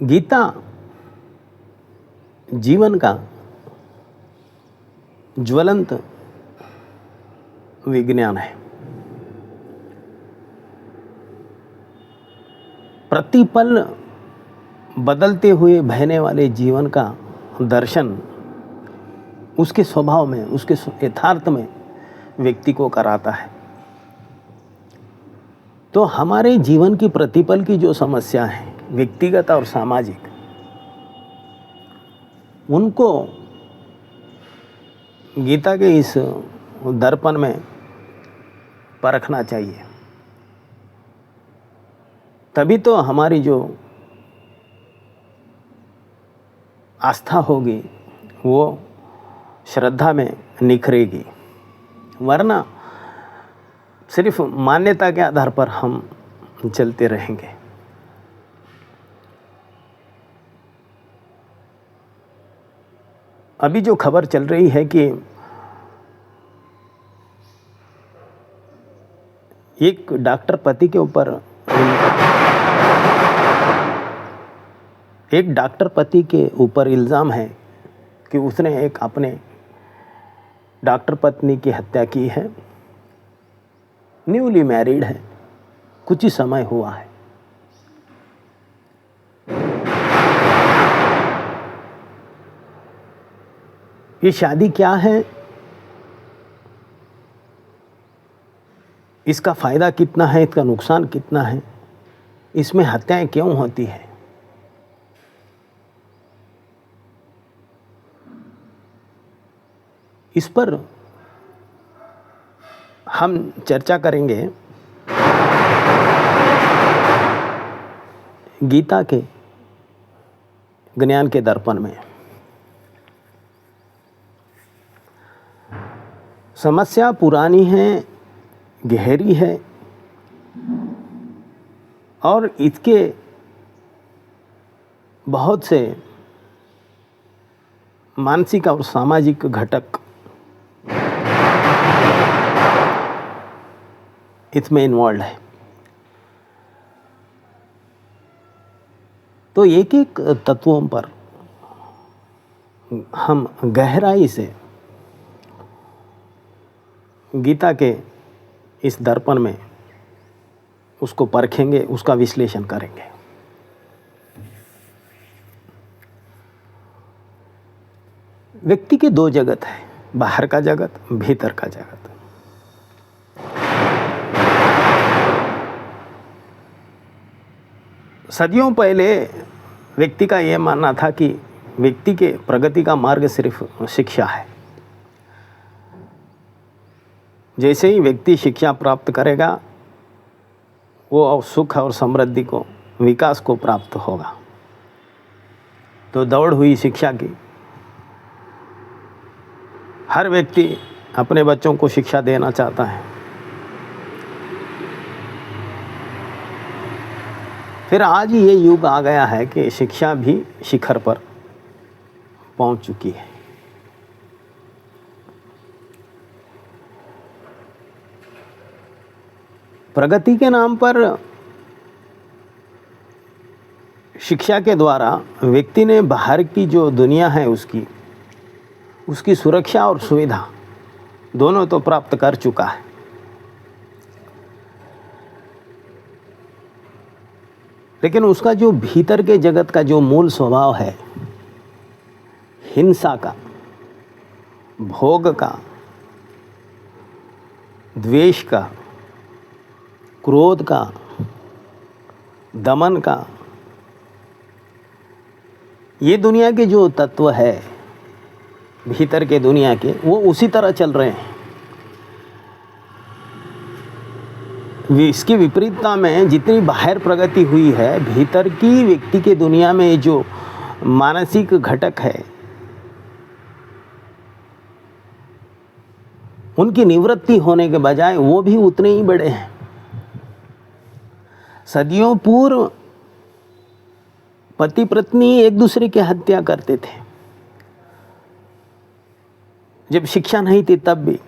गीता जीवन का ज्वलंत विज्ञान है। प्रतिपल बदलते हुए बहने वाले जीवन का दर्शन उसके स्वभाव में, उसके यथार्थ में व्यक्ति को कराता है। तो हमारे जीवन की प्रतिपल की जो समस्या है, व्यक्तिगत और सामाजिक, उनको गीता के इस दर्पण में परखना चाहिए। तभी तो हमारी जो आस्था होगी वो श्रद्धा में निखरेगी, वरना सिर्फ मान्यता के आधार पर हम चलते रहेंगे। अभी जो खबर चल रही है कि एक डॉक्टर पति के ऊपर इल्ज़ाम है कि उसने एक अपने डॉक्टर पत्नी की हत्या की है। न्यूली मैरिड है, कुछ ही समय हुआ है। ये शादी क्या है, इसका फ़ायदा कितना है, इसका नुकसान कितना है, इसमें हत्याएं क्यों होती है, इस पर हम चर्चा करेंगे गीता के ज्ञान के दर्पण में। समस्या पुरानी है, गहरी है और इसके बहुत से मानसिक और सामाजिक घटक इसमें इन्वॉल्व है। तो एक एक तत्वों पर हम गहराई से गीता के इस दर्पण में उसको परखेंगे, उसका विश्लेषण करेंगे। व्यक्ति के दो जगत है, बाहर का जगत, भीतर का जगत। सदियों पहले व्यक्ति का यह मानना था कि व्यक्ति के प्रगति का मार्ग सिर्फ शिक्षा है। जैसे ही व्यक्ति शिक्षा प्राप्त करेगा, वो सुख और समृद्धि को, विकास को प्राप्त होगा। तो दौड़ हुई शिक्षा की। हर व्यक्ति अपने बच्चों को शिक्षा देना चाहता है। फिर आज ये युग आ गया है कि शिक्षा भी शिखर पर पहुंच चुकी है। प्रगति के नाम पर शिक्षा के द्वारा व्यक्ति ने बाहर की जो दुनिया है उसकी सुरक्षा और सुविधा दोनों तो प्राप्त कर चुका है। लेकिन उसका जो भीतर के जगत का जो मूल स्वभाव है, हिंसा का, भोग का, द्वेष का, क्रोध का, दमन का, ये दुनिया के जो तत्व है भीतर के दुनिया के, वो उसी तरह चल रहे हैं। इसकी विपरीतता में जितनी बाहर प्रगति हुई है, भीतर की व्यक्ति के दुनिया में जो मानसिक घटक है, उनकी निवृत्ति होने के बजाय वो भी उतने ही बड़े हैं। सदियों पूर्व पति पत्नी एक दूसरे की हत्या करते थे, जब शिक्षा नहीं थी तब भी।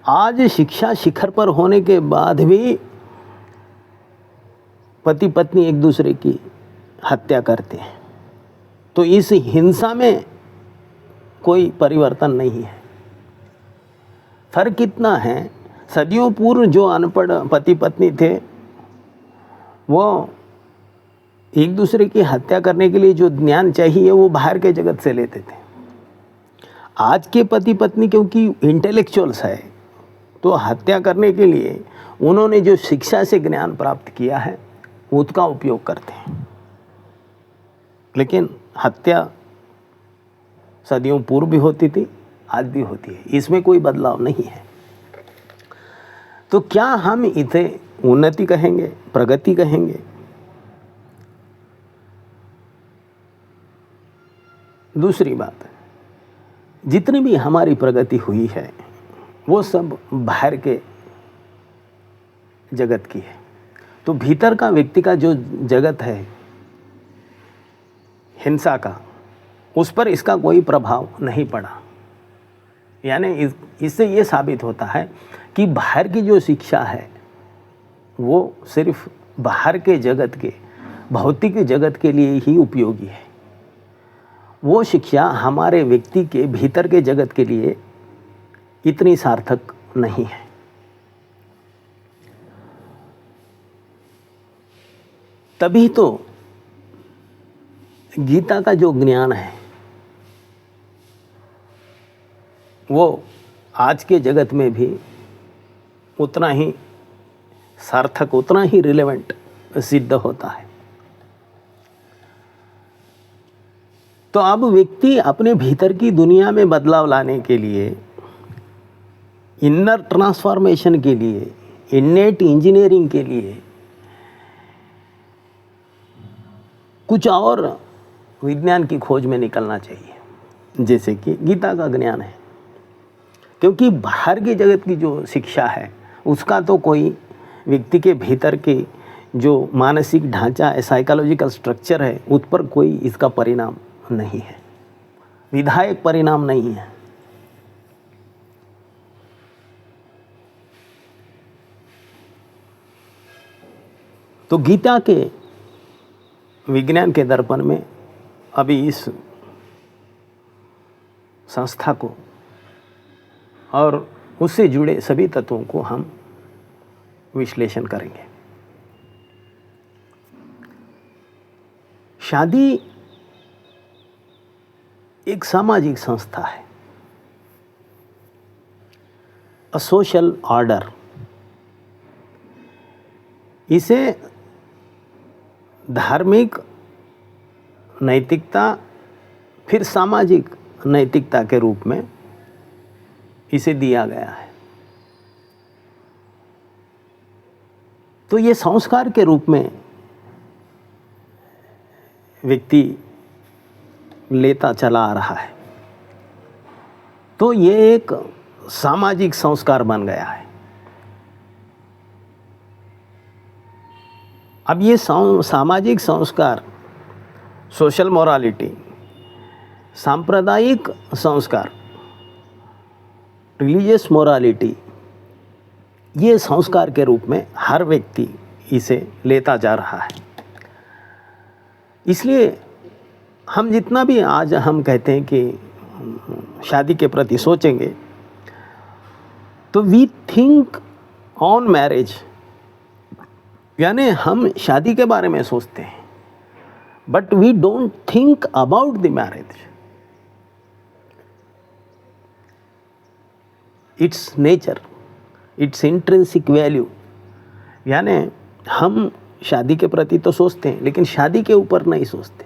आज शिक्षा शिखर पर होने के बाद भी पति पत्नी एक दूसरे की हत्या करते हैं। तो इस हिंसा में कोई परिवर्तन नहीं है। फर्क इतना है, सदियों पूर्व जो अनपढ़ पति पत्नी थे वो एक दूसरे की हत्या करने के लिए जो ज्ञान चाहिए वो बाहर के जगत से लेते थे। आज के पति पत्नी क्योंकि इंटेलेक्चुअल्स है, तो हत्या करने के लिए उन्होंने जो शिक्षा से ज्ञान प्राप्त किया है उसका उपयोग करते हैं। लेकिन हत्या सदियों पूर्व भी होती थी, आज भी होती है, इसमें कोई बदलाव नहीं है। तो क्या हम इसे उन्नति कहेंगे, प्रगति कहेंगे? दूसरी बात, जितनी भी हमारी प्रगति हुई है वो सब बाहर के जगत की है। तो भीतर का व्यक्ति का जो जगत है हिंसा का, उस पर इसका कोई प्रभाव नहीं पड़ा। यानी इससे ये साबित होता है कि बाहर की जो शिक्षा है वो सिर्फ बाहर के जगत के, भौतिक जगत के लिए ही उपयोगी है। वो शिक्षा हमारे व्यक्ति के भीतर के जगत के लिए इतनी सार्थक नहीं है। तभी तो गीता का जो ज्ञान है वो आज के जगत में भी उतना ही सार्थक, उतना ही रिलेवेंट सिद्ध होता है। तो अब व्यक्ति अपने भीतर की दुनिया में बदलाव लाने के लिए, इनर ट्रांसफॉर्मेशन के लिए, इनेट इंजीनियरिंग के लिए कुछ और विज्ञान की खोज में निकलना चाहिए, जैसे कि गीता का ज्ञान है। क्योंकि बाहर की जगत की जो शिक्षा है उसका तो कोई व्यक्ति के भीतर के जो मानसिक ढांचा है, साइकोलॉजिकल स्ट्रक्चर है, उस पर कोई इसका परिणाम नहीं है, विधायक परिणाम नहीं है। तो गीता के विज्ञान के दर्पण में अभी इस संस्था को और उससे जुड़े सभी तत्वों को हम विश्लेषण करेंगे। शादी एक सामाजिक संस्था है, अ सोशल ऑर्डर। इसे धार्मिक नैतिकता फिर सामाजिक नैतिकता के रूप में इसे दिया गया है। तो ये संस्कार के रूप में व्यक्ति लेता चला आ रहा है, तो ये एक सामाजिक संस्कार बन गया है। अब ये सामाजिक संस्कार, सोशल मोरालिटी, सांप्रदायिक संस्कार, रिलीजियस मोरालिटी, ये संस्कार के रूप में हर व्यक्ति इसे लेता जा रहा है। इसलिए हम जितना भी आज हम कहते हैं कि शादी के प्रति सोचेंगे, तो वी थिंक ऑन मैरिज, यानी हम शादी के बारे में सोचते हैं, but we don't think about the marriage, it's nature, it's intrinsic value. यानी हम शादी के प्रति तो सोचते हैं लेकिन शादी के ऊपर नहीं सोचते।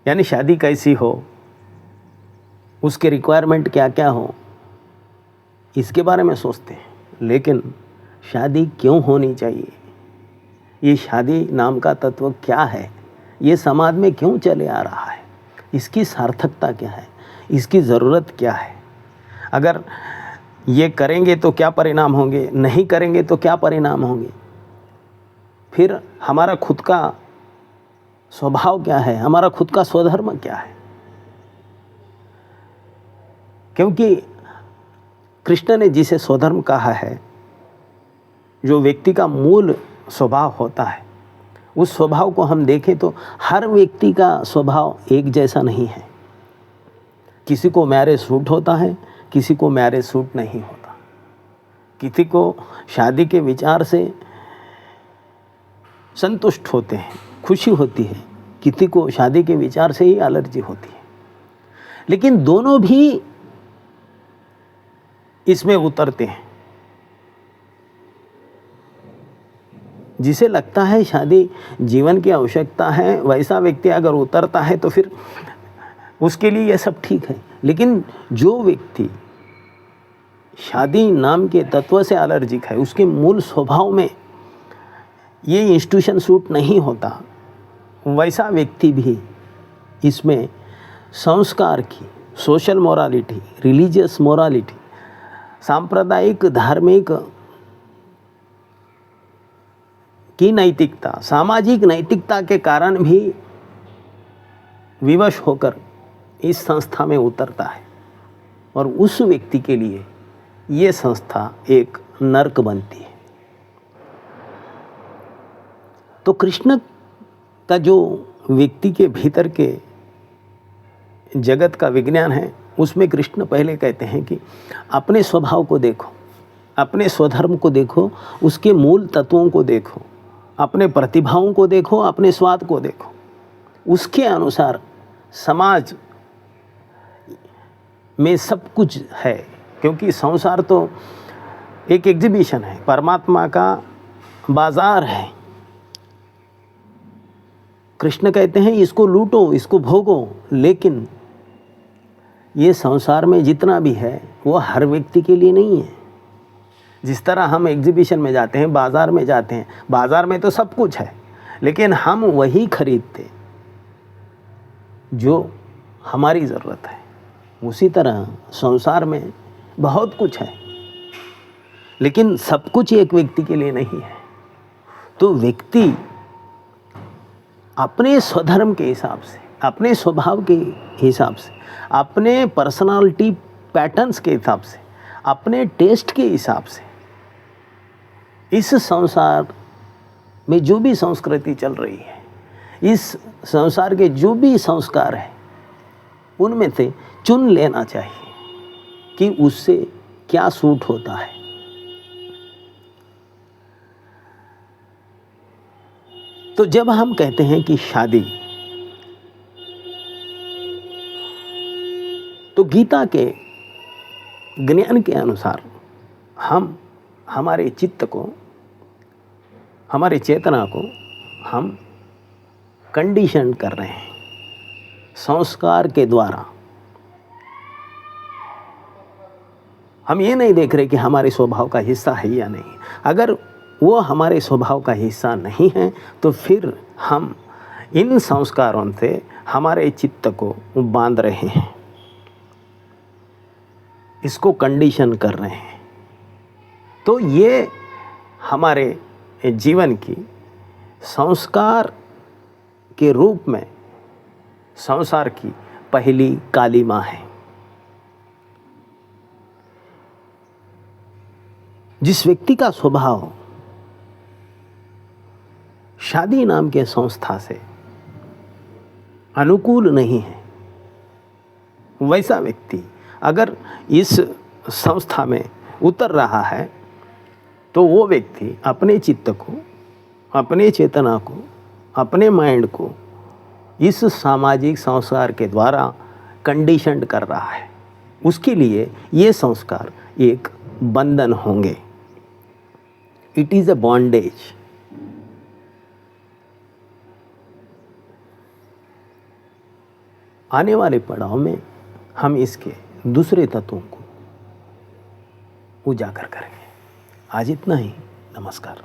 यानी शादी कैसी हो, उसके रिक्वायरमेंट क्या क्या हो, इसके बारे में सोचते हैं, लेकिन शादी क्यों होनी चाहिए, ये शादी नाम का तत्व क्या है, ये समाज में क्यों चले आ रहा है, इसकी सार्थकता क्या है, इसकी ज़रूरत क्या है, अगर ये करेंगे तो क्या परिणाम होंगे, नहीं करेंगे तो क्या परिणाम होंगे, फिर हमारा खुद का स्वभाव क्या है, हमारा खुद का स्वधर्म क्या है। क्योंकि कृष्ण ने जिसे स्वधर्म कहा है, जो व्यक्ति का मूल स्वभाव होता है, उस स्वभाव को हम देखें तो हर व्यक्ति का स्वभाव एक जैसा नहीं है। किसी को मैरिज सूट होता है, किसी को मैरिज सूट नहीं होता। किसी को शादी के विचार से संतुष्ट होते हैं, खुशी होती है, किसी को शादी के विचार से ही एलर्जी होती है। लेकिन दोनों भी इसमें उतरते हैं। जिसे लगता है शादी जीवन की आवश्यकता है, वैसा व्यक्ति अगर उतरता है तो फिर उसके लिए यह सब ठीक है। लेकिन जो व्यक्ति शादी नाम के तत्व से एलर्जिक है, उसके मूल स्वभाव में ये इंस्टीट्यूशन सूट नहीं होता, वैसा व्यक्ति भी इसमें संस्कार की, सोशल मोरालिटी, रिलीजियस मोरालिटी, सांप्रदायिक धार्मिक की नैतिकता, सामाजिक नैतिकता के कारण भी विवश होकर इस संस्था में उतरता है और उस व्यक्ति के लिए ये संस्था एक नर्क बनती है। तो कृष्ण का जो व्यक्ति के भीतर के जगत का विज्ञान है, उसमें कृष्ण पहले कहते हैं कि अपने स्वभाव को देखो, अपने स्वधर्म को देखो, उसके मूल तत्वों को देखो, अपने प्रतिभाओं को देखो, अपने स्वाद को देखो, उसके अनुसार समाज में सब कुछ है। क्योंकि संसार तो एक एग्जीबिशन है, परमात्मा का बाजार है। कृष्ण कहते हैं इसको लूटो, इसको भोगो, लेकिन ये संसार में जितना भी है वो हर व्यक्ति के लिए नहीं है। जिस तरह हम एग्जीबिशन में जाते हैं, बाज़ार में जाते हैं, बाज़ार में तो सब कुछ है, लेकिन हम वही खरीदते जो हमारी ज़रूरत है। उसी तरह संसार में बहुत कुछ है, लेकिन सब कुछ एक व्यक्ति के लिए नहीं है। तो व्यक्ति अपने स्वधर्म के हिसाब से, अपने स्वभाव के हिसाब से, अपने पर्सनालिटी पैटर्न्स के हिसाब से, अपने टेस्ट के हिसाब से इस संसार में जो भी संस्कृति चल रही है, इस संसार के जो भी संस्कार हैं, उनमें से चुन लेना चाहिए कि उससे क्या सूट होता है। तो जब हम कहते हैं कि शादी, तो गीता के ज्ञान के अनुसार हम हमारे चित्त को, हमारे चेतना को हम कंडीशन कर रहे हैं संस्कार के द्वारा। हम ये नहीं देख रहे कि हमारे स्वभाव का हिस्सा है या नहीं। अगर वो हमारे स्वभाव का हिस्सा नहीं है तो फिर हम इन संस्कारों से हमारे चित्त को बांध रहे हैं, इसको कंडीशन कर रहे हैं। तो ये हमारे जीवन की संस्कार के रूप में संसार की पहली काली माँ है। जिस व्यक्ति का स्वभाव शादी नाम के संस्था से अनुकूल नहीं है, वैसा व्यक्ति अगर इस संस्था में उतर रहा है तो वो व्यक्ति अपने चित्त को, अपने चेतना को, अपने माइंड को इस सामाजिक संस्कार के द्वारा कंडीशन्ड कर रहा है। उसके लिए ये संस्कार एक बंधन होंगे। It is a bondage. आने वाले पड़ाव में हम इसके दूसरे तत्वों को उजागर करेंगे। आज इतना ही। नमस्कार।